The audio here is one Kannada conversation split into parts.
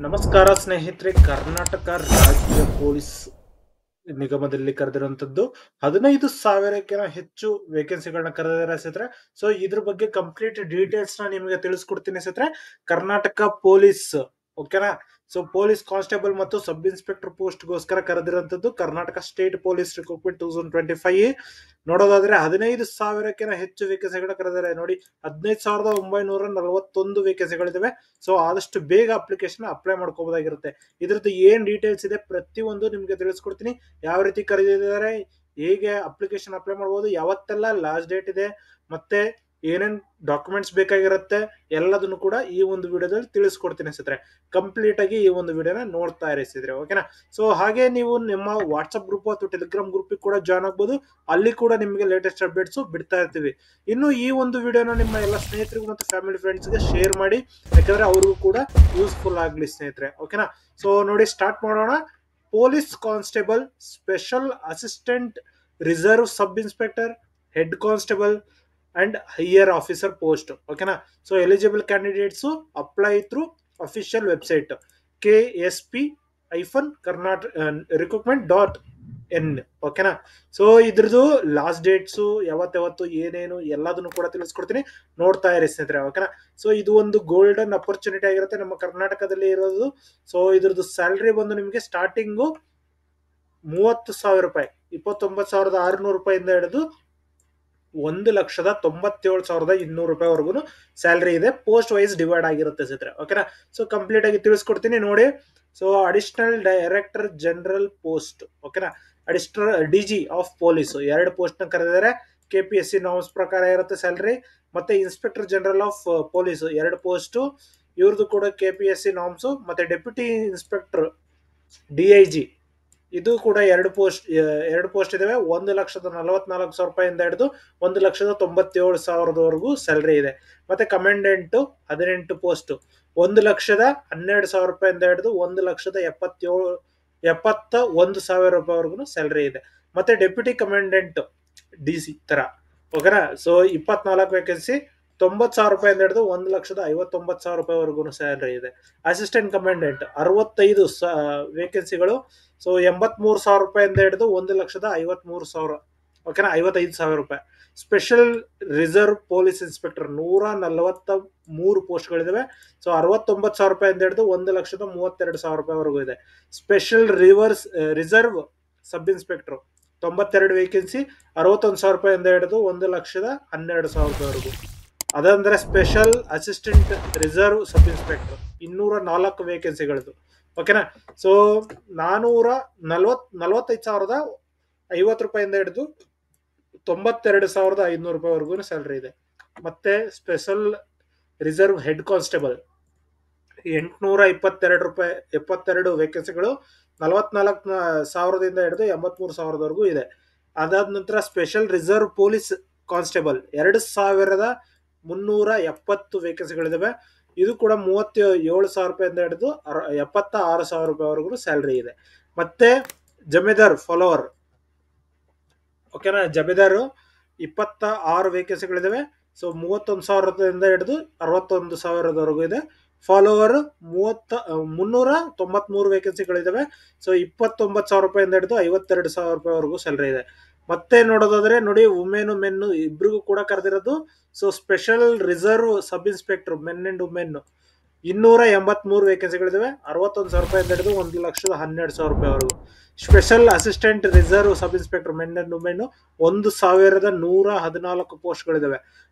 ನಮಸ್ಕಾರ ಸ್ನೇಹಿತರೆ. ಕರ್ನಾಟಕ ರಾಜ್ಯ ಪೊಲೀಸ್ ನಿಗಮದಲ್ಲಿ ಕರೆದಿರುವಂತದ್ದು 15,000ಕ್ಕಿಂತ ಹೆಚ್ಚು ವೇಕೆನ್ಸಿಗಳನ್ನ ಕರೆದಿದ್ದಾರೆ ಸ್ನೇಹಿತರೆ. ಸೊ ಇದ್ರ ಬಗ್ಗೆ ಕಂಪ್ಲೀಟ್ ಡೀಟೇಲ್ಸ್ ನ ನಿಮಗೆ ತಿಳಿಸ್ಕೊಡ್ತೀನಿ ಸ್ನೇಹಿತರೆ. ಕರ್ನಾಟಕ ಪೊಲೀಸ್, ಓಕೆನಾ. ಸೊ ಪೊಲೀಸ್ ಕಾನ್ಸ್ಟೇಬಲ್ ಮತ್ತು ಸಬ್ ಇನ್ಸ್ಪೆಕ್ಟರ್ ಪೋಸ್ಟ್ ಗೋಸ್ಕರ ಕರೆದಿರುವಂತದ್ದು ಕರ್ನಾಟಕ ಸ್ಟೇಟ್ ಪೊಲೀಸ್ ರಿಕ್ರೂಟ್ಮೆಂಟ್ 2025. ನೋಡೋದಾದ್ರೆ 15,000ಕ್ಕಿಂತ ಹೆಚ್ಚು ವೇಕೆನ್ಸಿಗಳನ್ನ ಕರೆದಿದ್ದಾರೆ. ನೋಡಿ, 15,941 ವೇಕೆನ್ಸಿಗಳಿದಾವೆ. ಸೊ ಆದಷ್ಟು ಬೇಗ ಅಪ್ಲಿಕೇಶನ್ ಅಪ್ಲೈ ಮಾಡ್ಕೋಬಹುದಾಗಿರುತ್ತೆ. ಇದ್ರದ್ದು ಏನ್ ಡೀಟೇಲ್ಸ್ ಇದೆ ಪ್ರತಿಯೊಂದು ನಿಮ್ಗೆ ತಿಳಿಸ್ಕೊಡ್ತೀನಿ. ಯಾವ ರೀತಿ ಕರೆದಿದ್ದಾರೆ, ಹೇಗೆ ಅಪ್ಲಿಕೇಶನ್ ಅಪ್ಲೈ ಮಾಡಬಹುದು, ಯಾವತ್ತೆಲ್ಲ ಲಾಸ್ಟ್ ಡೇಟ್ ಇದೆ, ಮತ್ತೆ ಏನೇನ್ ಡಾಕ್ಯುಮೆಂಟ್ಸ್ ಬೇಕಾಗಿರುತ್ತೆ ಎಲ್ಲದನ್ನು ಕೂಡ ಈ ಒಂದು ವಿಡಿಯೋದಲ್ಲಿ ತಿಳಿಸ್ಕೊಡ್ತೀನಿ ಸ್ನೇಹಿತರೆ. ಕಂಪ್ಲೀಟ್ ಆಗಿ ಈ ಒಂದು ವಿಡಿಯೋನ ನೋಡ್ತಾ ಇರಿಸಿದ್ರೆ, ಓಕೆನಾ. ಸೊ ಹಾಗೆ ನೀವು ನಿಮ್ಮ ವಾಟ್ಸ್ಆಪ್ ಗ್ರೂಪ್ ಅಥವಾ ಟೆಲಿಗ್ರಾಮ್ ಗ್ರೂಪ್ ಕೂಡ ಜಾಯ್ನ್ ಆಗ್ಬೋದು. ಅಲ್ಲಿ ಕೂಡ ನಿಮಗೆ ಲೇಟೆಸ್ಟ್ ಅಪ್ಡೇಟ್ಸ್ ಬಿಡ್ತಾ ಇರ್ತೀವಿ. ಇನ್ನು ಈ ಒಂದು ವಿಡಿಯೋನ ನಿಮ್ಮ ಎಲ್ಲ ಸ್ನೇಹಿತರಿಗೂ ಮತ್ತು ಫ್ಯಾಮಿಲಿ ಫ್ರೆಂಡ್ಸ್ಗೆ ಶೇರ್ ಮಾಡಿ, ಯಾಕಂದ್ರೆ ಅವ್ರಿಗೂ ಕೂಡ ಯೂಸ್ಫುಲ್ ಆಗ್ಲಿ ಸ್ನೇಹಿತರೆ, ಓಕೆನಾ. ಸೊ ನೋಡಿ, ಸ್ಟಾರ್ಟ್ ಮಾಡೋಣ. Police constable, special assistant, reserve sub inspector, head constable and higher officer post, ಓಕೆನಾ. So eligible candidates apply through official website KSP-Kernat recruitment.in, ಓಕೆನಾ. ಸೊ ಇದ್ರದ್ದು ಲಾಸ್ಟ್ ಡೇಟ್ಸ್ ಯಾವತ್ತು ಏನೇನು ಎಲ್ಲದನ್ನು ಕೂಡ ತಿಳಿಸ್ಕೊಡ್ತೀನಿ, ನೋಡ್ತಾ ಇರಿ ಸ್ನೇಹಿತರೆ, ಓಕೆನಾ. ಸೊ ಇದು ಒಂದು ಗೋಲ್ಡನ್ ಅಪರ್ಚುನಿಟಿ ಆಗಿರುತ್ತೆ ನಮ್ಮ ಕರ್ನಾಟಕದಲ್ಲಿ ಇರೋದು. ಸೊ ಇದ್ರದ್ದು ಸ್ಯಾಲ್ರಿ ಬಂದು ನಿಮಗೆ ಸ್ಟಾರ್ಟಿಂಗು 30,000 ರೂಪಾಯಿ, 29,600 ರೂಪಾಯಿಂದ ಹಿಡಿದು 1,97,200 ರೂಪಾಯಿವರೆಗೂ ಸ್ಯಾಲರಿ ಇದೆ. ಪೋಸ್ಟ್ ವೈಸ್ ಡಿವೈಡ್ ಆಗಿರುತ್ತೆ ಸ್ನೇಹಿತರೆ, ಓಕೆನಾ. ಸೊ ಕಂಪ್ಲೀಟ್ ಆಗಿ ತಿಳಿಸ್ಕೊಡ್ತೀನಿ ನೋಡಿ. So additional director general post, ಓಕೆನಾ. Additional DG of police 2 post ನ ಕರೆದಿದ್ದಾರೆ. KPSC ನಾರ್ಮ್ಸ್ ಪ್ರಕಾರ ಇರುತ್ತೆ ಸ್ಯಾಲರಿ. ಮತ್ತೆ inspector general of police 2 post, ಇವ್ರದ್ದು ಕೂಡ KPSC ನಾರ್ಮ್ಸ್. ಮತ್ತೆ ಡೆಪ್ಯೂಟಿ ಇನ್ಸ್ಪೆಕ್ಟರ್ DIG, ಇದು ಕೂಡ 2 ಪೋಸ್ಟ್ ಇದಾವೆ. 1,44,000 ರೂಪಾಯಿಂದ ಹಿಡಿದು 1,97,000ವರೆಗೂ ಸ್ಯಾಲರಿ ಇದೆ. ಮತ್ತೆ ಕಮೆಂಡೆಂಟ್ 18 ಪೋಸ್ಟ್, 1,12,000 ರೂಪಾಯಿಂದ ಹಿಡಿದು 1,71,000 ರೂಪಾಯಿವರೆಗೂ ಸ್ಯಾಲರಿ ಇದೆ. ಮತ್ತೆ ಡೆಪ್ಯೂಟಿ ಕಮೆಂಡೆಂಟ್ DC ತರ, ಓಕೆನಾ. ಸೊ 24 ವೇಕೆನ್ಸಿ, 90,000 ರೂಪಾಯಿಂದ ಹಿಡಿದು 1,59,000 ರೂಪಾಯಿವರೆಗೂ ಸ್ಯಾಲರಿ ಇದೆ. ಅಸಿಸ್ಟೆಂಟ್ ಕಮೆಂಡೆಂಟ್ 65 ವೇಕೆನ್ಸಿಗಳು. ಸೊ 83,000 ರೂಪಾಯಿಂದ ಹಿಡಿದು 1,53,000, ಓಕೆನಾ, 55,000 ರೂಪಾಯಿ. ಸ್ಪೆಷಲ್ ರಿಸರ್ವ್ ಪೊಲೀಸ್ ಇನ್ಸ್ಪೆಕ್ಟರ್ 143 ಪೋಸ್ಟ್ಗಳಿದಾವೆ. ಸೊ 69,000 ರೂಪಾಯಿಂದ ಹಿಡಿದು 1,32,000 ರೂಪಾಯಿವರೆಗೂ ಇದೆ. Special reserve sub inspector 92 vacancy, 61,000 ರೂಪಾಯಿಂದ ಹಿಡಿದು 1,12,000 ರೂಪಾಯಿವರೆಗೂ. ಅದಂದ್ರೆ special assistant reserve sub inspector 204 ವೇಕೆನ್ಸಿಗಳದು, ಓಕೆನಾ. ಸೊ 45,050 ರೂಪಾಯಿಂದ ಹಿಡಿದು 92,500 ರೂಪಾಯಿವರೆಗೂ ಸ್ಯಾಲರಿ ಇದೆ. ಮತ್ತೆ ಸ್ಪೆಷಲ್ ರಿಸರ್ವ್ ಹೆಡ್ ಕಾನ್ಸ್ಟೇಬಲ್ 822 ವೇಕೆನ್ಸಿಗಳು, 44,000ದಿಂದ ಹಿಡಿದು 83,000ವರೆಗೂ ಇದೆ. ಅದಾದ ನಂತರ ಸ್ಪೆಷಲ್ ರಿಸರ್ವ್ ಪೊಲೀಸ್ ಕಾನ್ಸ್ಟೇಬಲ್ 2,370 ವೇಕೆನ್ಸಿಗಳಿದಾವೆ. ಇದು ಕೂಡ 37,000 ರೂಪಾಯಿಂದ ಹಿಡಿದು 76,000 ರೂಪಾಯಿವರೆಗೂ ಸ್ಯಾಲರಿ ಇದೆ. ಮತ್ತೆ ಜಮೀದಾರ್ ಫಾಲೋವರ್, ಓಕೆನಾ, ಜಮೀದಾರು 26 ವೇಕೆನ್ಸಿಗಳಿದಾವೆ. ಸೊ 31,000ದಿಂದ ಹಿಡಿದು 61,000ವರೆಗೂ ಇದೆ. ಫಾಲೋವರ್ 393 ವೇಕೆನ್ಸಿಗಳಿದಾವೆ. ಸೊ 29,000 ರೂಪಾಯಿಂದ ಹಿಡಿದು 52,000 ರೂಪಾಯಿವರೆಗೂ ಸ್ಯಾಲರಿ ಇದೆ. ಮತ್ತೆ ನೋಡೋದಾದ್ರೆ ನೋಡಿ, ವುಮೆನ್ ಮೆನ್ ಇಬ್ರಿಗೂ ಕೂಡ ಕರೆದಿರೋದು. So special reserve sub inspector men and women 283 ವೇಕೆನ್ಸಿಗಳಿದಾವೆ. 61,000 ರೂಪಾಯಿಂದ ಹಿಡಿದು 1,12,000 ರೂಪಾಯಿವರೆಗೂ. Special assistant reserve sub inspector men and women 1,114 ಪೋಸ್ಟ್ಗಳಿದಾವೆ.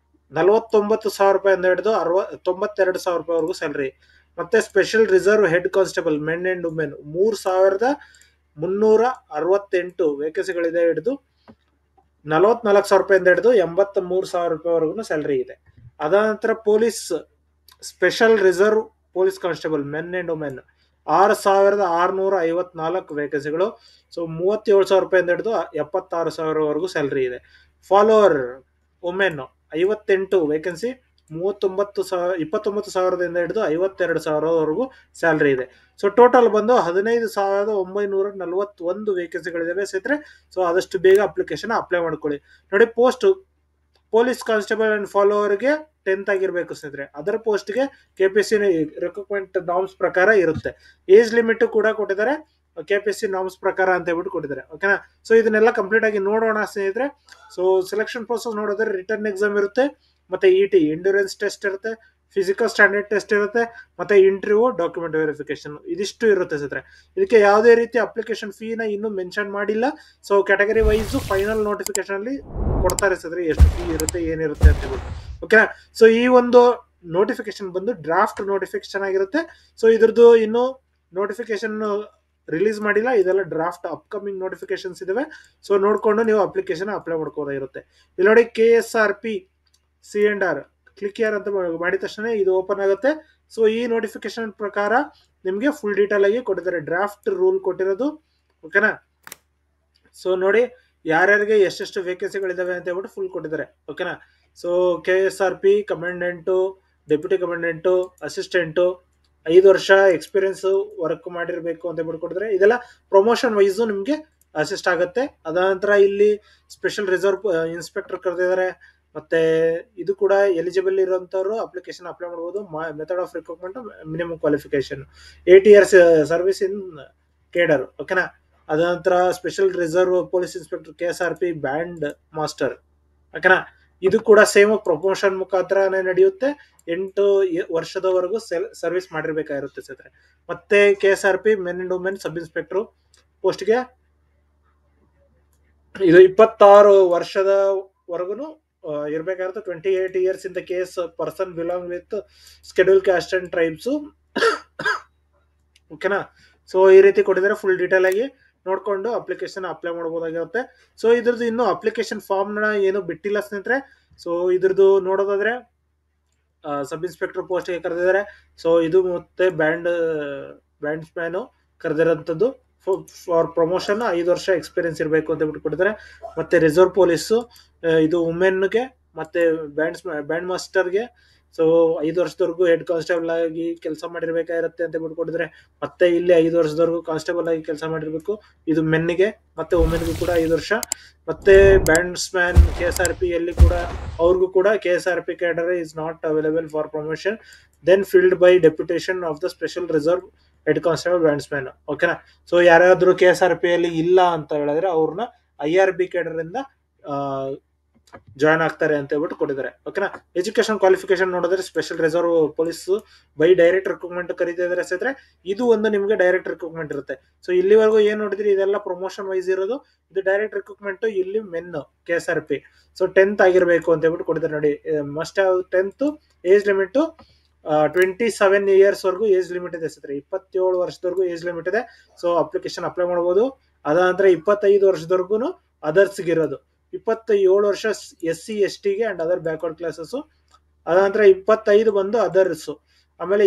49,000 ರೂಪಾಯಿಂದ ಹಿಡಿದು 92,000 ರೂಪಾಯಿವರೆಗೂ ಸ್ಯಾಲರಿ. ಮತ್ತೆ special reserve head constable men and women 3,368 ವೇಕೆನ್ಸಿಗಳಿದೆ ಹಿಡಿದು 44,000 ರೂಪಾಯಿಂದ ಹಿಡಿದು 83,000 ರೂಪಾಯಿವರೆಗೂ ಸ್ಯಾಲರಿ ಇದೆ. ಅದಾದ ನಂತರ police special reserve police constable men and women 6,654 ವೇಕೆನ್ಸಿಗಳು. ಸೊ 37,000 ರೂಪಾಯಿಂದ ಹಿಡಿದು 76,000ವರೆಗೂ ಸ್ಯಾಲರಿ ಇದೆ. ಫಾಲೋವರ್ ವುಮೆನ್ 58 ವೇಕೆನ್ಸಿ, 29,000ದಿಂದ ಹಿಡಿದು 52,000ವರೆಗೂ ಸ್ಯಾಲರಿ ಇದೆ. ಸೊ ಟೋಟಲ್ ಬಂದು 15,941 ವೇಕೆನ್ಸಿಗಳಿದಾವೆ ಸ್ನೇಹಿತರೆ. ಸೊ ಆದಷ್ಟು ಬೇಗ ಅಪ್ಲಿಕೇಶನ್ ಅಪ್ಲೈ ಮಾಡ್ಕೊಳ್ಳಿ. ನೋಡಿ, ಪೋಸ್ಟ್ ಪೊಲೀಸ್ ಕಾನ್ಸ್ಟೇಬಲ್ ಅಂಡ್ ಫಾಲೋವರ್ಗೆ 10th ಆಗಿರ್ಬೇಕು ಸ್ನೇಹಿತರೆ. ಅದರ್ ಪೋಸ್ಟ್ಗೆ KPSC ರಿಕ್ರೂಟ್ಮೆಂಟ್ ನಾರ್ಮ್ಸ್ ಪ್ರಕಾರ ಇರುತ್ತೆ. ಏಜ್ ಲಿಮಿಟ್ ಕೂಡ ಕೊಟ್ಟಿದ್ದಾರೆ, KPSC ನಾರ್ಮ್ಸ್ ಪ್ರಕಾರ ಅಂತ ಹೇಳ್ಬಿಟ್ಟು ಕೊಟ್ಟಿದ್ದಾರೆ. ಓಕೆನಾ. ಸೊ ಇದನ್ನೆಲ್ಲ ಕಂಪ್ಲೀಟ್ ಆಗಿ ನೋಡೋಣ ಸ್ನೇಹಿತರೆ. ಸೊ ಸೆಲೆಕ್ಷನ್ ಪ್ರೊಸೆಸ್ ನೋಡಿದ್ರೆ ರಿಟರ್ನ್ ಎಕ್ಸಾಮ್ ಇರುತ್ತೆ, ಮತ್ತೆ ಎಂಡ್ಯೂರೆನ್ಸ್ ಟೆಸ್ಟ್ ಇರುತ್ತೆ, ಫಿಸಿಕಲ್ ಸ್ಟ್ಯಾಂಡರ್ಡ್ ಟೆಸ್ಟ್ ಇರುತ್ತೆ, ಮತ್ತೆ ಇಂಟರ್ವ್ಯೂ, ಡಾಕ್ಯುಮೆಂಟ್ ವೆರಿಫಿಕೇಶನ್, ಇದಿಷ್ಟು ಇರುತ್ತೆ ಸ್ನೇಹಿತರೆ. ಇದಕ್ಕೆ ಯಾವುದೇ ರೀತಿ ಅಪ್ಲಿಕೇಶನ್ ಫೀನ ಇನ್ನೂ ಮೆನ್ಷನ್ ಮಾಡಿಲ್ಲ. So category wise final notification ಅಲ್ಲಿ ಕೊಡ್ತಾರೆ ಸ್ನೇಹಿತರೆ, ಎಷ್ಟು ಫೀ ಇರುತ್ತೆ ಏನಿರುತ್ತೆ ಅಂತ ಹೇಳ್ಬಿಟ್ಟು. ಓಕೆನಾ. ಸೊ ಈ ಒಂದು ನೋಟಿಫಿಕೇಶನ್ ಬಂದು ಡ್ರಾಫ್ಟ್ ನೋಟಿಫಿಕೇಶನ್ ಆಗಿರುತ್ತೆ. ಸೊ ಇದ್ರದ್ದು ಇನ್ನು ನೋಟಿಫಿಕೇಶನ್ ರಿಲೀಸ್ ಮಾಡಿಲ್ಲ, ಇದೆಲ್ಲ ಡ್ರಾಫ್ಟ್ ಅಪ್ಕಮಿಂಗ್ ನೋಟಿಫಿಕೇಶನ್ಸ್ ಇದಾವೆ. ಸೊ ನೋಡ್ಕೊಂಡು ನೀವು ಅಪ್ಲಿಕೇಶನ್ ಅಪ್ಲೈ ಮಾಡ್ಕೋದಾಗಿರುತ್ತೆ. ಇಲ್ಲಿ ನೋಡಿ KSRP C&R ಕ್ಲಿಕ್ ಯಾರ್ ಅಂತ ಮಾಡಿದ ತಕ್ಷಣ ಇದು ಓಪನ್ ಆಗುತ್ತೆ. ಸೊ ಈ ನೋಟಿಫಿಕೇಶನ್ ಪ್ರಕಾರ ನಿಮ್ಗೆ ಫುಲ್ ಡೀಟೇಲ್ ಆಗಿ ಕೊಟ್ಟಿದ್ದಾರೆ, ಡ್ರಾಫ್ಟ್ ರೂಲ್ ಕೊಟ್ಟಿರೋದು. ಓಕೆನಾ. ಸೊ ನೋಡಿ ಯಾರ್ಯಾರಿಗೆ ಎಷ್ಟೆಷ್ಟು ವೇಕೆನ್ಸಿಗಳಿದಾವೆ ಅಂತ ಹೇಳ್ಬಿಟ್ಟು ಫುಲ್ ಕೊಟ್ಟಿದ್ದಾರೆ. ಓಕೆನಾ. ಸೊ KSRP ಕಮಾಂಡೆಂಟು, ಡೆಪ್ಯೂಟಿ ಕಮಾಂಡೆಂಟು, ಅಸಿಸ್ಟೆಂಟು, 5 ವರ್ಷ ಎಕ್ಸ್ಪೀರಿಯನ್ಸ್ ವರ್ಕ್ ಮಾಡಿರ್ಬೇಕು ಅಂತ ಹೇಳ್ಬಿಟ್ಟು ಕೊಟ್ಟಿದ್ದಾರೆ. ಇದೆಲ್ಲ ಪ್ರಮೋಷನ್ ವೈಸ್ ನಿಮ್ಗೆ ಅಸಿಸ್ಟ್ ಆಗುತ್ತೆ. ಅದ ನಂತರ ಇಲ್ಲಿ ಸ್ಪೆಷಲ್ ರಿಸರ್ವ್ ಇನ್ಸ್ಪೆಕ್ಟರ್ ಕರೆದಿದ್ದಾರೆ. ಮತ್ತೆ ಇದು ಕೂಡ ಎಲಿಜಿಬಲ್ ಇರುವಂತವ್ರು ಅಪ್ಲಿಕೇಶನ್ ಅಪ್ಲೈ ಮಾಡಬಹುದು. Method of recruitment, minimum qualification 8 years service in cadre. ಓಕೆನಾ. ಅದ ನಂತರ special reserve police inspector KSRP band master. ಓಕೆನಾ. ಇದು ಕೂಡ ಸೇಮ್ ಪ್ರಮೋಷನ್ ಮುಖಾಂತರ ನಡೆಯುತ್ತೆ. 8 ವರ್ಷದವರೆಗೂ ಸರ್ವಿಸ್ ಮಾಡಿರ್ಬೇಕಾಗಿರುತ್ತೆ ಸ್ನೇಹಿತರೆ. ಮತ್ತೆ KSRP men and women sub inspector ಪೋಸ್ಟ್ಗೆ ಇದು 26 ವರ್ಷದವರೆಗೂ ಇರ್ಬೇಕಾಗುತ್ತೆ. 28 years in the case person belong with schedule caste and tribes. ಓಕೆನಾ. ಸೊ ಈ ರೀತಿ ಕೊಟ್ಟಿದ್ದಾರೆ. ಫುಲ್ ಡೀಟೇಲ್ ಆಗಿ ನೋಡ್ಕೊಂಡು ಅಪ್ಲಿಕೇಶನ್ ಅಪ್ಲೈ ಮಾಡಬಹುದಾಗಿರುತ್ತೆ. ಸೊ ಇದ್ರದ್ದು ಇನ್ನು ಅಪ್ಲಿಕೇಶನ್ ಫಾರ್ಮ್ ನ ಏನು ಬಿಟ್ಟಿಲ್ಲ ಸ್ನೇಹಿತರೆ. ಸೊ ಇದ್ರದ್ದು ನೋಡೋದಾದ್ರೆ ಸಬ್ ಇನ್ಸ್ಪೆಕ್ಟರ್ ಪೋಸ್ಟ್ ಗೆ ಕರೆದಿದ್ದಾರೆ. ಸೊ ಇದು ಮತ್ತೆ ಬ್ಯಾಂಡ್ ಸ್ಮ್ಯಾನ್ ಕರೆದಿರೋಂಥದ್ದು. ಫಾರ್ ಪ್ರಮೋಷನ್ 5 ವರ್ಷ ಎಕ್ಸ್ಪೀರಿಯನ್ಸ್ ಇರಬೇಕು ಅಂತ ಹೇಳ್ಬಿಟ್ಟು ಕೊಟ್ಟಿದ್ದಾರೆ. ಮತ್ತೆ ರಿಸರ್ವ್ ಪೊಲೀಸು ಇದು ವುಮೆನ್ಗೆ, ಮತ್ತೆ ಬ್ಯಾಂಡ್ ಮಾಸ್ಟರ್ಗೆ ಸೊ 5 ವರ್ಷದವರೆಗೂ ಹೆಡ್ ಕಾನ್ಸ್ಟೇಬಲ್ ಆಗಿ ಕೆಲಸ ಮಾಡಿರ್ಬೇಕಾಗಿರುತ್ತೆ ಅಂತ ಹೇಳ್ಬಿಟ್ಟು ಕೊಟ್ಟಿದ್ದಾರೆ. ಮತ್ತೆ ಇಲ್ಲಿ 5 ವರ್ಷದವರೆಗೂ ಕಾನ್ಸ್ಟೇಬಲ್ ಆಗಿ ಕೆಲಸ ಮಾಡಿರ್ಬೇಕು. ಇದು ಮೆನ್ಗೆ ಮತ್ತೆ ವುಮೆನ್ಗೂ ಕೂಡ 5 ವರ್ಷ. ಮತ್ತೆ ಬ್ಯಾಂಡ್ಸ್ ಮ್ಯಾನ್ KSRP ಯಲ್ಲಿ ಕೂಡ ಅವ್ರಿಗೂ ಕೂಡ KSRP cadre is not available for promotion then filled by deputation of the special reserve head constable bandsman. ಓಕೆನಾ. ಸೊ ಯಾರಾದ್ರೂ KSRP ಯಲ್ಲಿ ಇಲ್ಲ ಅಂತ ಹೇಳಿದ್ರೆ ಅವ್ರನ್ನ IRB ಕ್ಯಾಡರ್ ಇಂದ ಜಾಯ್ನ್ ಆಗ್ತಾರೆ ಅಂತ ಹೇಳ್ಬಿಟ್ಟು ಕೊಟ್ಟಿದ್ದಾರೆ. ಓಕೆನಾ. ಎಜುಕೇಶನ್ ಕ್ವಾಲಿಫಿಕೇಶನ್ ನೋಡಿದ್ರೆ special reserve police by direct recruitment ಕರೀತಿದ್ದಾರೆ ಸ್ನೇಹಿತರೆ. ಇದು ಒಂದು ನಿಮ್ಗೆ ಡೈರೆಕ್ಟ್ ರಿಕ್ರೂಟ್ಮೆಂಟ್ ಇರುತ್ತೆ. ಸೊ ಇಲ್ಲಿವರೆಗೂ ಏನ್ ನೋಡಿದ್ರಿ ಇದೆಲ್ಲ ಪ್ರಮೋಷನ್ ವೈಸ್ ಇರೋದು. ಇದು ಡೈರೆಕ್ಟ್ ರಿಕ್ರೂಟ್ಮೆಂಟ್. ಇಲ್ಲಿ ಮೆನ್ KSRP ಸೊ 10th ಆಗಿರ್ಬೇಕು ಅಂತ ಹೇಳ್ಬಿಟ್ಟು ಕೊಟ್ಟಿದ್ದಾರೆ. ನೋಡಿ must have 10th. Age limit 27 years ವರೆಗೂ ಏಜ್ ಲಿಮಿಟ್ ಇದೆ ಸ್ನೇಹಿತರೆ. 27 ವರ್ಷದವರೆಗೂ ಏಜ್ ಲಿಮಿಟ್ ಇದೆ. ಸೊ ಅಪ್ಲಿಕೇಶನ್ ಅಪ್ಲೈ ಮಾಡಬಹುದು. ಅದ ನಂತರ 25 ವರ್ಷದವರೆಗೂ ಅದರ್ಸ್ಗೆ ಇರೋದು. 27 ವರ್ಷ SC ST ಗೆ ಅಂಡ್ ಅದರ್ ಬ್ಯಾಕ್ವರ್ಡ್ ಕ್ಲಾಸಸ್. ಅದ ನಂತರ 25 ಬಂದು ಅದರ್ಸ್. ಆಮೇಲೆ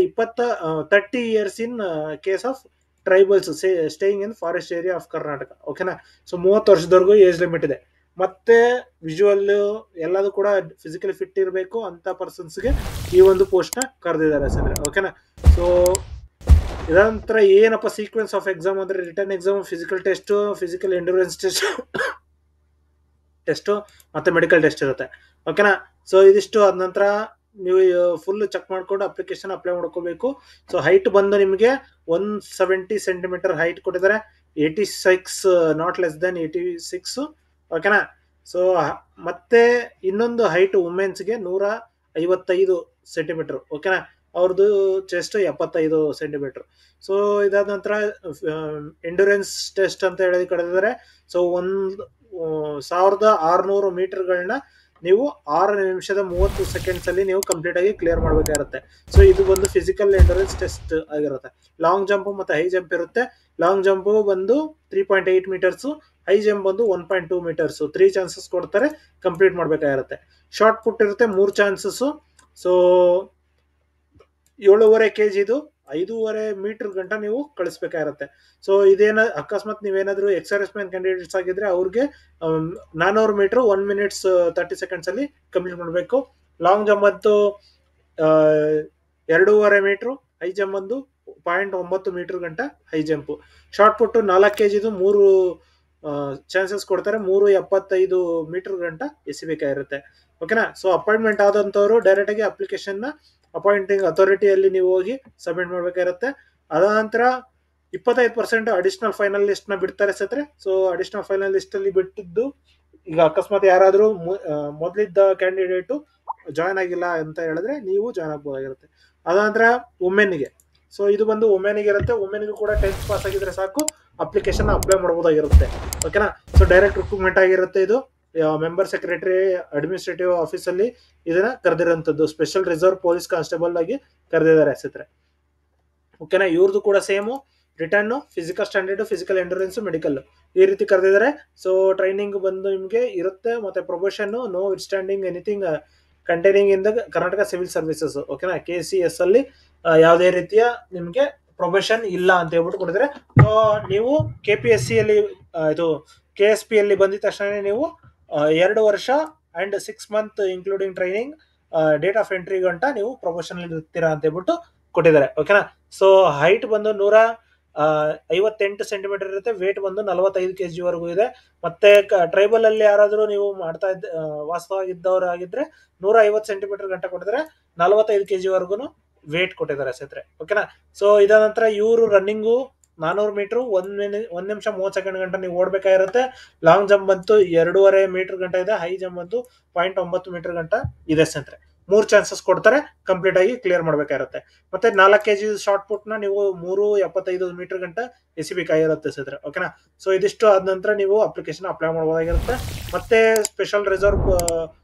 30 years in case of tribals staying in forest area of Karnataka. ಓಕೆನಾ. ಸೊ 30 ವರ್ಷದವರೆಗೂ ಏಜ್ ಲಿಮಿಟ್ ಇದೆ. ಮತ್ತೆ ವಿಜುವಲ್ ಎಲ್ಲದೂ ಕೂಡ ಫಿಸಿಕಲಿ ಫಿಟ್ ಇರಬೇಕು ಅಂತ ಪರ್ಸನ್ಸ್ಗೆ ಈ ಒಂದು ಪೋಸ್ಟ್ ನ ಕರೆದಿದ್ದಾರೆ ಸರ್. ಓಕೆನಾ. ಸೊ ಇದಂತರ ಏನಪ್ಪ ಸೀಕ್ವೆನ್ಸ್ ಆಫ್ ಎಕ್ಸಾಮ್ ಅಂದ್ರೆ return exam, physical test, physical endurance test ಮತ್ತೆ ಮೆಡಿಕಲ್ ಟೆಸ್ಟ್ ಇರುತ್ತೆ. ಓಕೆನಾ. ಸೊ ಇದಿಷ್ಟು ಆದ ನಂತರ ನೀವು ಫುಲ್ ಚೆಕ್ ಮಾಡ್ಕೊಂಡು ಅಪ್ಲಿಕೇಶನ್ ಅಪ್ಲೈ ಮಾಡ್ಕೋಬೇಕು. ಸೊ ಹೈಟ್ ಬಂದು ನಿಮಗೆ 170 centimeter ಹೈಟ್ ಕೊಟ್ಟಿದ್ದಾರೆ. 86 ನಾಟ್ ಲೆಸ್ ದೆನ್ 86. ಓಕೆನಾ. ಸೊ ಮತ್ತೆ ಇನ್ನೊಂದು ಹೈಟ್ ವುಮೆನ್ಸ್ಗೆ 155 centimeter. ಓಕೆನಾ. ಅವ್ರದ್ದು ಚೆಸ್ಟ್ 75 centimeter. ಸೊ ಇದಾದ ನಂತರ ಎಂಡ್ಯೂರೆನ್ಸ್ ಟೆಸ್ಟ್ ಅಂತ ಹೇಳಿ ಕರೆದಿದ್ದಾರೆ. ಸೊ 1600 ಮೀಟರ್ಗಳನ್ನ ನೀವು 6 ನಿಮಿಷದ 30 seconds ಅಲ್ಲಿ ನೀವು ಕಂಪ್ಲೀಟ್ ಆಗಿ ಕ್ಲಿಯರ್ ಮಾಡಬೇಕಾಗಿರುತ್ತೆ. ಸೊ ಇದು ಬಂದು ಫಿಸಿಕಲ್ ಎಂಡ್ಯೂರೆನ್ಸ್ ಟೆಸ್ಟ್ ಆಗಿರುತ್ತೆ. ಲಾಂಗ್ ಜಂಪ್ ಮತ್ತೆ ಹೈ ಜಂಪ್ ಇರುತ್ತೆ. ಲಾಂಗ್ ಜಂಪ್ ಬಂದು 3.8 meters, ಹೈ ಜಂಪ್ ಬಂದು 1.2 meters. 3 ಚಾನ್ಸಸ್ ಕೊಡ್ತಾರೆ, ಕಂಪ್ಲೀಟ್ ಮಾಡಬೇಕಾಗಿರುತ್ತೆ. ಶಾರ್ಟ್ ಪುಟ್ ಇರುತ್ತೆ 3 ಚಾನ್ಸಸ್. ಸೊ 7.5 kg ಇದು 5.5 ಮೀಟರ್ ಗಂಟ ನೀವು ಕಳಿಸ್ಬೇಕಾಗಿರುತ್ತೆ. ಸೊ ಇದೇನ ಅಕಸ್ಮಾತ್ ನೀವೇನಾದ್ರೂ ಎಕ್ಸ್ ಮ್ಯಾನ್ ಕ್ಯಾಂಡಿಡೇಟ್ಸ್ ಆಗಿದ್ರೆ ಅವ್ರಿಗೆ 400 ಮೀಟರ್ 1 minute 30 seconds ಅಲ್ಲಿ ಕಂಪ್ಲೀಟ್ ಮಾಡಬೇಕು. ಲಾಂಗ್ ಜಂಪ್ ಅಂತೂ 2.5 ಮೀಟರ್, ಹೈ ಜಂಪ್ ಬಂದು 0.9 ಮೀಟರ್ ಗಂಟ high jump. Shot put 4 kg ಇದು 3 ಚಾನ್ಸಸ್ ಕೊಡ್ತಾರೆ, 3.75 ಮೀಟರ್ ಗಂಟ ಎಸಿಬೇಕಾಗಿರುತ್ತೆ. ಓಕೆನಾ. ಸೊ ಅಪಾಯಿಂಟ್ಮೆಂಟ್ ಆದಂತವರು ಡೈರೆಕ್ಟ್ ಆಗಿ ಅಪ್ಲಿಕೇಶನ್ ನ ಅಪಾಯಿಂಟಿಂಗ್ ಅಥಾರಿಟಿಯಲ್ಲಿ ನೀವು ಹೋಗಿ ಸಬ್ಮಿಟ್ ಮಾಡ್ಬೇಕಾಗಿರುತ್ತೆ. ಅದ ನಂತರ 25% ಅಡಿಷನಲ್ ಫೈನಲ್ ಲಿಸ್ಟ್ ನ ಬಿಡ್ತಾರೆ ಸ್ನೇಹಿತರೆ. ಸೊ ಅಡಿಷನಲ್ ಫೈನಲ್ ಲಿಸ್ಟ್ ಅಲ್ಲಿ ಬಿಟ್ಟಿದ್ದು, ಈಗ ಅಕಸ್ಮಾತ್ ಯಾರಾದ್ರೂ ಮೊದಲಿದ್ದ ಕ್ಯಾಂಡಿಡೇಟ್ ಜಾಯ್ನ್ ಆಗಿಲ್ಲ ಅಂತ ಹೇಳಿದ್ರೆ ನೀವು ಜಾಯ್ನ್ ಆಗ್ಬೋದಾಗಿರುತ್ತೆ. ಅದ ನಂತರ ವುಮೆನ್ಗೆ, ಸೊ ಇದು ಬಂದು ವುಮೆನ್ಗೆ ಇರುತ್ತೆ. ವುಮೆನ್ಗೂ ಕೂಡ 10th ಪಾಸ್ ಆಗಿದ್ರೆ ಸಾಕು ಅಪ್ಲಿಕೇಶನ್ ಅಪ್ಲೈ ಮಾಡಬಹುದಾಗಿರುತ್ತೆ. ಓಕೆನಾ. ಸೊ ಡೈರೆಕ್ಟ್ ರಿಕ್ರೂಟ್ಮೆಂಟ್ ಆಗಿರುತ್ತೆ. ಇದು ಮೆಂಬರ್ ಸೆಕ್ರೆಟರಿ ಅಡ್ಮಿನಿಸ್ಟ್ರೇಟಿವ್ ಆಫೀಸ್ ಅಲ್ಲಿ ಇದನ್ನ ಕರೆದಿರುವಂತದ್ದು. ಸ್ಪೆಷಲ್ ರಿಸರ್ವ್ ಪೊಲೀಸ್ ಕಾನ್ಸ್ಟೇಬಲ್ ಆಗಿ ಕರೆದಿದ್ದಾರೆ ಸ್ನೇಹಿತರೆ. ಓಕೆನಾ. ಇವ್ರದ್ದು ಕೂಡ same written, physical standard, physical endurance, medical ಈ ರೀತಿ ಕರೆದಿದ್ದಾರೆ. ಸೊ ಟ್ರೈನಿಂಗ್ ಬಂದು ನಿಮಗೆ ಇರುತ್ತೆ. ಮತ್ತೆ probation notwithstanding anything containing in the Karnataka civil services. ಓಕೆನಾ. KCS ಅಲ್ಲಿ ಯಾವುದೇ ರೀತಿಯ ನಿಮಗೆ ಪ್ರೊಬೆಷನ್ ಇಲ್ಲ ಅಂತ ಹೇಳ್ಬಿಟ್ಟು ಕೊಟ್ಟಿದ್ದಾರೆ. ಸೊ ನೀವು KPSC ಅಲ್ಲಿ ಇದು KSP ಅಲ್ಲಿ ಬಂದಿದ ತಕ್ಷಣ ನೀವು 2 ವರ್ಷ and 6 month including training, date of entry ಗಂಟ ನೀವು ಪ್ರೊಫೆಷನಲ್ ಇರ್ತೀರಾ ಅಂತ ಹೇಳ್ಬಿಟ್ಟು ಕೊಟ್ಟಿದ್ದಾರೆ. ಓಕೆನಾ. ಸೊ ಹೈಟ್ ಬಂದು 158 ಸೆಂಟಿಮೀಟರ್ ಇರುತ್ತೆ. ವೇಟ್ ಬಂದು 45 kg ವರೆಗೂ ಇದೆ. ಮತ್ತೆ ಟ್ರೈಬಲ್ ಅಲ್ಲಿ ಯಾರಾದ್ರೂ ನೀವು ಮಾಡ್ತಾ ವಾಸವಾಗಿದ್ದವರಾಗಿದ್ರೆ 150 ಸೆಂಟಿಮೀಟರ್ ಗಂಟ ಕೊಟ್ಟಿದ್ದಾರೆ. 45 kg ವರ್ಗು ವೇಟ್ ಕೊಟ್ಟಿದ್ದಾರೆ ಸ್ನೇಹಿತರೆ. ಓಕೆನಾ. ಸೊ ಇದಾದ ನಂತರ ಇವರು ರನ್ನಿಂಗು 400 ಮೀಟರ್ 1 ನಿಮಿಷ 30 ಸೆಕೆಂಡ್ ಗಂಟ ನೀವು ಓಡ್ಬೇಕಾಗಿರುತ್ತೆ. ಲಾಂಗ್ ಜಂಪ್ ಬಂತು 2.5 ಮೀಟರ್ ಗಂಟ ಇದೆ. ಹೈ ಜಂಪ್ ಬಂತು 0.9 ಮೀಟರ್ ಗಂಟ ಇದೆ ಸ್ನೇಹಿತರೆ. 3 ಚಾನ್ಸಸ್ ಕೊಡ್ತಾರೆ ಕಂಪ್ಲೀಟ್ ಆಗಿ ಕ್ಲಿಯರ್ ಮಾಡ್ಬೇಕಾಗಿರುತ್ತೆ. ಮತ್ತೆ 4 kg ಶಾರ್ಟ್ ಪುಟ್ ನ ನೀವು 3.75 ಮೀಟರ್ ಗಂಟ ಎಸಿಬೇಕಾಗಿರುತ್ತೆ ಸ್ನೇಹಿತರೆ. ಓಕೆನಾ. ಸೊ ಇದಿಷ್ಟು ಆದ ನಂತರ ನೀವು ಅಪ್ಲಿಕೇಶನ್ ಅಪ್ಲೈ ಮಾಡಬಹುದಾಗಿರುತ್ತೆ. ಮತ್ತೆ special reserve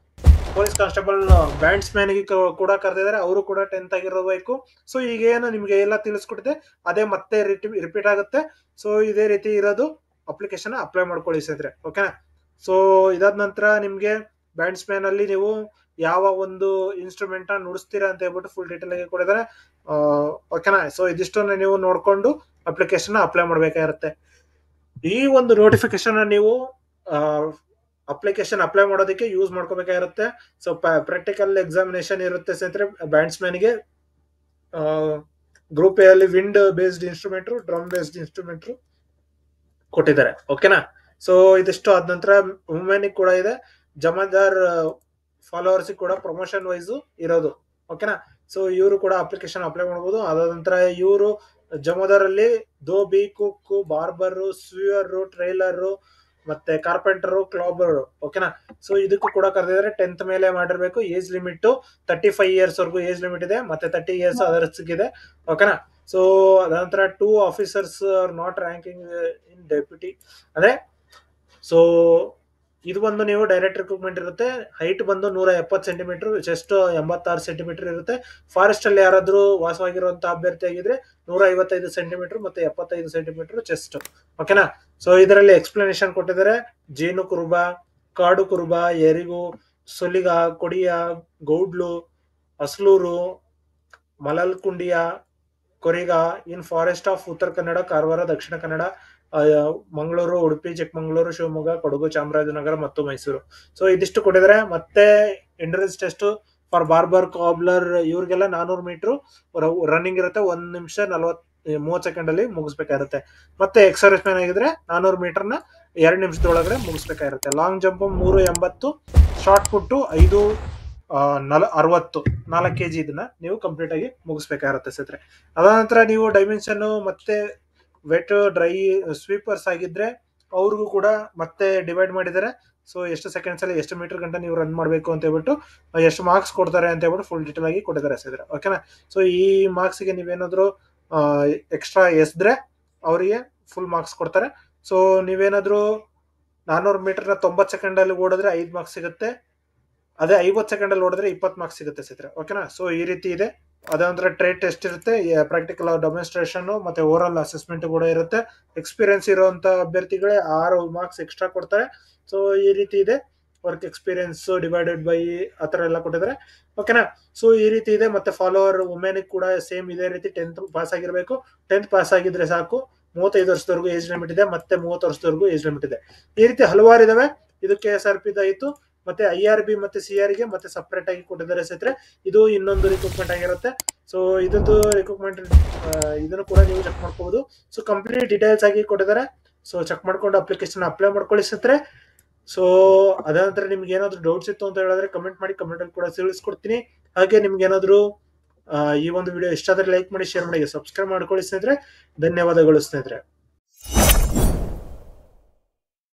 police constable bandsman ಗೆ ಕೂಡ ಕರೆದಿದ್ದಾರೆ. ಅವರು ಕೂಡ 10th ಆಗಿರಬೇಕು. ಸೊ ಈಗ ಏನು ನಿಮ್ಗೆ ಎಲ್ಲ ತಿಳಿಸ್ಕೊಟ್ಟಿದೆ ಅದೇ ಮತ್ತೆ ರಿಪೀಟ್ ಆಗುತ್ತೆ. ಸೊ ಇದೇ ರೀತಿ ಇರೋದು ಅಪ್ಲಿಕೇಶನ್ ಅಪ್ಲೈ ಮಾಡ್ಕೊಳ್ಳಿ ಸ್ನೇಹಿತರೆ. ಓಕೆನಾ. ಸೊ ಇದಾದ ನಂತರ ನಿಮ್ಗೆ ಬ್ಯಾಂಡ್ಸ್ ಮ್ಯಾನ್ ಅಲ್ಲಿ ನೀವು ಯಾವ ಒಂದು ಇನ್ಸ್ಟ್ರೂಮೆಂಟ್ ನುಡಿಸ್ತೀರಾ ಅಂತ ಹೇಳ್ಬಿಟ್ಟು ಫುಲ್ ಡೀಟೇಲ್ ಆಗಿ ಕೊಟ್ಟಿದ್ದಾರೆ. ಓಕೆನಾ. ಸೊ ಇದಿಷ್ಟನ್ನ ನೀವು ನೋಡ್ಕೊಂಡು ಅಪ್ಲಿಕೇಶನ್ ಅಪ್ಲೈ ಮಾಡ್ಬೇಕಾಗಿರುತ್ತೆ. ಈ ಒಂದು ನೋಟಿಫಿಕೇಶನ್ ನೀವು ಅಪ್ಲಿಕೇಶನ್ ಅಪ್ಲೈ ಮಾಡೋದಕ್ಕೆ ಯೂಸ್ ಮಾಡ್ಕೋಬೇಕಾಗಿರುತ್ತೆ. ಸೊ ಪ್ರಾಕ್ಟಿಕಲ್ ಎಕ್ಸಾಮಿನೇಷನ್ ಇರುತ್ತೆ ಸ್ನೇಹಿತರೆ. ಬ್ಯಾಂಡ್ಸ್ ಮ್ಯಾನ್ಗೆ ಗ್ರೂಪ್ ಎ ಅಲ್ಲಿ wind based instrument, drum based instrument ಕೊಟ್ಟಿದ್ದಾರೆ. ಓಕೆನಾ. ಸೊ ಇದಿಷ್ಟು ಆದ ನಂತರ ವುಮೆನ್ ಕೂಡ ಇದೆ. ಜಮಾದಾರ್ ಫಾಲೋವರ್ಸ್ ಕೂಡ ಪ್ರಮೋಷನ್ ವೈಸ್ ಇರೋದು. ಓಕೆನಾ. ಸೊ ಇವರು ಕೂಡ ಅಪ್ಲಿಕೇಶನ್ ಅಪ್ಲೈ ಮಾಡಬಹುದು. ಅದಾದ ನಂತರ ಇವರು ಜಮಾದಾರ್ ಅಲ್ಲಿ dhobi, cook, barber, sweeper, tailor, ಮತ್ತೆ ಕಾರ್ಪೆಂಟರ್, ಕ್ಲಾಬರ್. ಓಕೆನಾ. ಸೊ ಇದಕ್ಕೂ ಕೂಡ ಕರೆದಿದ್ದಾರೆ. 10th ಮೇಲೆ ಮಾಡಿರ್ಬೇಕು. ಏಜ್ ಲಿಮಿಟ್ 35 ಇಯರ್ಸ್ ವರೆಗೂ ಏಜ್ ಲಿಮಿಟ್ ಇದೆ. ಮತ್ತೆ 30 ಇಯರ್ಸ್ ಅದರ್ಸ್ ಇದೆ. ಓಕೆನಾ. ಸೊ ಅದಂತರ 2 officers are not ranking in deputy ಅಂದ್ರೆ. ಸೊ ಇದು ಬಂದು ನೀವು ಡೈರೆಕ್ಟ್ ರಿಕ್ರೂಟ್ಮೆಂಟ್ ಇರುತ್ತೆ. ಹೈಟ್ ಬಂದು 170 ಸೆಂಟಿಮೀಟರ್, ಚೆಸ್ಟ್ 86 ಸೆಂಟಿಮೀಟರ್ ಇರುತ್ತೆ. ಫಾರೆಸ್ಟ್ ಅಲ್ಲಿ ಯಾರಾದ್ರೂ ವಾಸವಾಗಿರುವಂತಹ ಅಭ್ಯರ್ಥಿ ಆಗಿದ್ರೆ 155 ಸೆಂಟಿಮೀಟರ್ ಮತ್ತೆ 75 ಸೆಂಟಿಮೀಟರ್ ಚೆಸ್ಟ್. ಓಕೆನಾ. ಸೊ ಇದರಲ್ಲಿ ಎಕ್ಸ್ಪ್ಲನೇಷನ್ ಕೊಟ್ಟಿದ್ದಾರೆ. ಜೇನು ಕುರುಬ, ಕಾಡು ಕುರುಬ, ಎರಿಗು, ಸೊಲಿಗ, ಕೊಡಿಯ, Gowdlu, ಅಸ್ಲೂರು, ಮಲಲ್ಕುಂಡಿಯ, ಕೊರಿಗ in forest of Uttara Kannada, Karwar, Dakshina Kannada, Mangaluru, Udupi, Chikkamagaluru, Shivamogga, Kodagu, Chamarajanagar ಮತ್ತು ಮೈಸೂರು. ಸೊ ಇದಿಷ್ಟು ಕೊಟ್ಟಿದ್ದಾರೆ. ಮತ್ತೆ endurance test for barber, cobbler ಇವ್ರಿಗೆಲ್ಲ 400 ಮೀಟರ್ ರನ್ನಿಂಗ್ ಇರುತ್ತೆ. 1 ನಿಮಿಷ 30 ಸೆಕೆಂಡ್ ಅಲ್ಲಿ ಮುಗಿಸ್ಬೇಕಾಗಿರುತ್ತೆ. ಮತ್ತೆ ಎಕ್ಸರ್ಸೈಸ್ ಮ್ಯಾನ್ ಆಗಿದ್ರೆ 400 ಮೀಟರ್ ನ 2 ನಿಮಿಷದೊಳಗಡೆ ಮುಗಿಸ್ಬೇಕಾಗಿರುತ್ತೆ. Long jump 380, shot put 560, 4 kg ಇದನ್ನ ನೀವು ಕಂಪ್ಲೀಟ್ ಆಗಿ ಮುಗಿಸ್ಬೇಕಾಗಿರುತ್ತೆ ಸ್ನೇಹಿತರೆ. ಅದ ನಂತರ ನೀವು ಡೈಮೆನ್ಷನ್ ಮತ್ತೆ ವೆಟ್, ಡ್ರೈ, ಸ್ವೀಪರ್ಸ್ ಆಗಿದ್ರೆ ಅವ್ರಿಗೂ ಕೂಡ ಮತ್ತೆ ಡಿವೈಡ್ ಮಾಡಿದ್ದಾರೆ. ಸೊ ಎಷ್ಟು ಸೆಕೆಂಡ್ಸ್ ಅಲ್ಲಿ ಎಷ್ಟು ಮೀಟರ್ ಗಂಟ ನೀವು ರನ್ ಮಾಡಬೇಕು ಅಂತ ಹೇಳ್ಬಿಟ್ಟು, ಎಷ್ಟು ಮಾರ್ಕ್ಸ್ ಕೊಡ್ತಾರೆ ಅಂತ ಹೇಳ್ಬಿಟ್ಟು ಫುಲ್ ಡೀಟೇಲ್ ಆಗಿ ಕೊಟ್ಟಿದ್ದಾರೆ ಸ್ನೇಹಿತರೆ. ಓಕೆನಾ. ಸೊ ಈ ಮಾರ್ಕ್ಸ್ ಗೆ ನೀವೇನಾದ್ರೂ ಎಕ್ಸ್ಟ್ರಾ ಎಸ್ದ್ರೆ ಅವರಿಗೆ ಫುಲ್ ಮಾರ್ಕ್ಸ್ ಕೊಡ್ತಾರೆ. ಸೊ ನೀವೇನಾದ್ರೂ 400 ಮೀಟರ್ 90 ಸೆಕೆಂಡ್ ಅಲ್ಲಿ ಓಡಿದ್ರೆ 5 ಮಾರ್ಕ್ಸ್ ಸಿಗುತ್ತೆ. ಅದೇ 50 ಸೆಕೆಂಡ್ ಅಲ್ಲಿ ಓಡಿದ್ರೆ 20 ಮಾರ್ಕ್ಸ್ ಸಿಗುತ್ತೆ ಸ್ನೇಹಿತರೆ. ಓಕೆನಾ. ಸೊ ಈ ರೀತಿ ಇದೆ. ಅದಂದ್ರೆ ಟ್ರೇಡ್ ಟೆಸ್ಟ್ ಇರುತ್ತೆ, ಪ್ರಾಕ್ಟಿಕಲ್ ಡೆಮಾನ್ಸ್ಟ್ರೇಷನ್ ಮತ್ತೆ ಓವರ್ ಅಸೆಸ್ಮೆಂಟ್ ಕೂಡ ಇರುತ್ತೆ. ಎಕ್ಸ್ಪೀರಿಯನ್ಸ್ ಇರುವಂತ ಅಭ್ಯರ್ಥಿಗಳೇ 6 ಮಾರ್ಕ್ಸ್ ಎಕ್ಸ್ಟ್ರಾ ಕೊಡ್ತಾರೆ. ಸೊ ಈ ರೀತಿ ಇದೆ. ವರ್ಕ್ ಎಕ್ಸ್ಪೀರಿಯನ್ಸ್ ಡಿವೈಡೆಡ್ ಬೈ ಆತರ ಎಲ್ಲ ಕೊಟ್ಟಿದ್ದಾರೆ. ಓಕೆನಾ. ಸೊ ಈ ರೀತಿ ಇದೆ. ಮತ್ತೆ ಫಾಲೋವರ್ ವುಮೆನ್ ಕೂಡ ಸೇಮ್ ಇದೇ ರೀತಿ 10th ಪಾಸ್ ಆಗಿರ್ಬೇಕು. 10th ಪಾಸ್ ಆಗಿದ್ರೆ ಸಾಕು. 35 ವರ್ಷದವರೆಗೂ ಏಜ್ ಲಿಮಿಟ್ ಇದೆ. ಮತ್ತೆ 30 ವರ್ಷದವರೆಗೂ ಏಜ್ ಲಿಮಿಟ್ ಇದೆ. ಈ ರೀತಿ ಹಲವಾರು ಇದಾವೆ. ಇದು KSRP ಆಯಿತು. ಮತ್ತೆ IRB ಮತ್ತೆ CR ಗೆ ಮತ್ತೆ ಸಪರೇಟ್ ಆಗಿ ಕೊಟ್ಟಿದ್ದಾರೆ ಸ್ನೇಹಿತರೆ. ಇದು ಇನ್ನೊಂದು ರಿಕ್ರೂಟ್ಮೆಂಟ್ ಆಗಿರುತ್ತೆ. ಸೊ ಇದೊಂದು ರಿಕ್ರೂಟ್ಮೆಂಟ್ ಇದನ್ನು ಕೂಡ ನೀವು ಚೆಕ್ ಮಾಡ್ಕೋಬಹುದು. ಸೊ ಕಂಪ್ಲೀಟ್ ಡೀಟೇಲ್ಸ್ ಆಗಿ ಕೊಟ್ಟಿದ್ದಾರೆ. ಸೊ ಚೆಕ್ ಮಾಡ್ಕೊಂಡು ಅಪ್ಲಿಕೇಶನ್ ಅಪ್ಲೈ ಮಾಡ್ಕೊಳ್ಳಿ ಸ್ನೇಹಿತರೆ. ಸೊ ಅದಾನಂತರ ನಿಮ್ಗೆ ಏನಾದ್ರು ಡೌಟ್ಸ್ ಇತ್ತು ಅಂತ ಹೇಳಿದ್ರೆ ಕಮೆಂಟ್ ಮಾಡಿ, ಕಮೆಂಟ್ ಅಲ್ಲಿ ಕೂಡ ತಿಳಿಸ್ಕೊಡ್ತೀನಿ. ಹಾಗೆ ನಿಮ್ಗೆ ಏನಾದ್ರು ಈ ಒಂದು ವಿಡಿಯೋ ಇಷ್ಟ ಆದ್ರೆ ಲೈಕ್ ಮಾಡಿ, ಶೇರ್ ಮಾಡಿ, ಸಬ್ಸ್ಕ್ರೈಬ್ ಮಾಡ್ಕೊಳ್ಳಿ ಸ್ನೇಹಿತರೆ. ಧನ್ಯವಾದಗಳು ಸ್ನೇಹಿತರೆ.